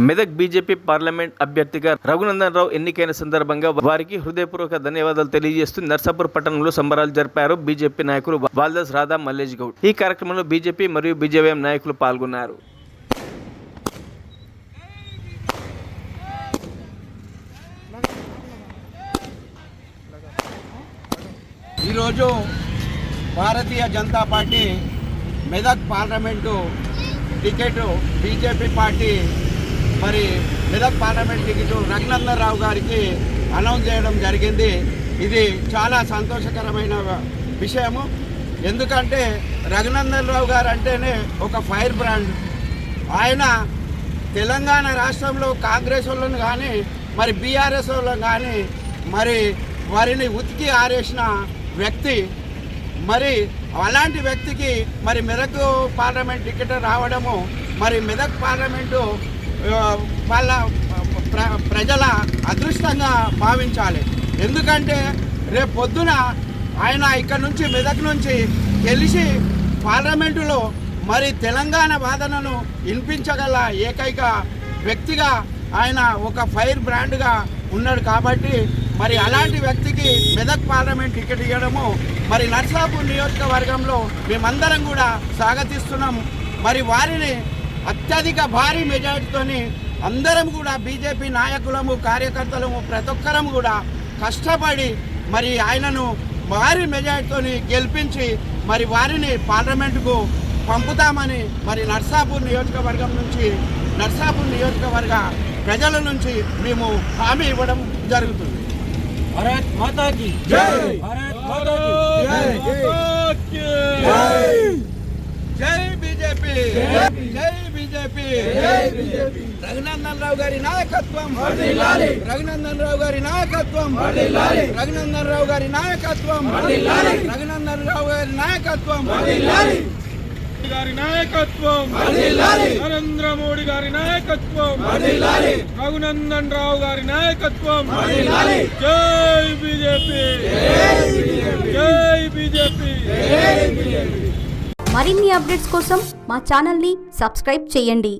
Medak BJP parliament అభ్యర్థిగా రఘునందన్ రావు ఎన్నికైన సందర్భంగా వారికి హృదయపూర్వక ధన్యవాదాలు తెలియజేస్తూ నర్సాపూర్ పట్టణంలో సంబరాలు జరిపారు బీజేపీ నాయకులు వాల్దాస్ రాధా మల్లేష్ గౌడ్. ఈ కార్యక్రమంలో బీజేపీ మరియు బీజేవైఎం నాయకులు పాల్గొన్నారు. ఈరోజు Bharatiya Janata Party Medak parliament ticket BJP party మరి మెదక్ పార్లమెంట్ టికెట్ రఘునందన్ రావు గారికి అనౌన్స్ చేయడం జరిగింది. ఇది చాలా సంతోషకరమైన విషయము. ఎందుకంటే రఘునందన్ రావు గారు అంటేనే ఒక ఫైర్ బ్రాండ్. ఆయన తెలంగాణ రాష్ట్రంలో కాంగ్రెస్ వాళ్ళను కానీ మరి బీఆర్ఎస్ వాళ్ళని కానీ మరి వారిని ఉతికి ఆరేసిన వ్యక్తి. మరి అలాంటి వ్యక్తికి మరి మెదక్ పార్లమెంట్ టికెట్ రావడము మరి మెదక్ పార్లమెంటు వాళ్ళ ప్రజల అదృష్టంగా భావించాలి. ఎందుకంటే రేపు పొద్దున ఆయన ఇక్కడ నుంచి మెదక్ నుంచి గెలిచి పార్లమెంటులో మరి తెలంగాణ వాదనను వినిపించగల ఏకైక వ్యక్తిగా ఆయన ఒక ఫైర్ బ్రాండ్గా ఉన్నాడు. కాబట్టి మరి అలాంటి వ్యక్తికి మెదక్ పార్లమెంట్ టికెట్ ఇవ్వడము మరి నర్సాపూర్ నియోజకవర్గంలో మేమందరం కూడా స్వాగతిస్తున్నాం. మరి వారిని అత్యధిక భారీ మెజారిటీతోని అందరం కూడా బీజేపీ నాయకులము కార్యకర్తలము ప్రతి ఒక్కరం కూడా కష్టపడి మరి ఆయనను భారీ మెజారిటీతోని గెలిపించి మరి వారిని పార్లమెంటుకు పంపుతామని మరి నర్సాపూర్ నియోజకవర్గం నుంచి నర్సాపూర్ నియోజకవర్గ ప్రజల నుంచి మేము హామీ ఇవ్వడం జరుగుతుంది. భారత్ మాతా కీ జై, భారత్ మాతా కీ జై, జై బీజేపీ, జై బీజేపీ, రఘునందన్ రావు గారి నాయకత్వం, రఘునందన్ రావు గారి నాయకత్వం, రఘునందన్ రావు గారి నాయకత్వం, రఘునందన్ రావు గారి నాయకత్వం, గారి నాయకత్వం, నరేంద్ర మోడీ గారి నాయకత్వం, రఘునందన్ రావు గారి నాయకత్వం, జై బీజేపీ, జై బీజేపీ. మరిన్ని అప్డేట్స్ కోసం మా ఛానల్ని సబ్స్క్రైబ్ చేయండి.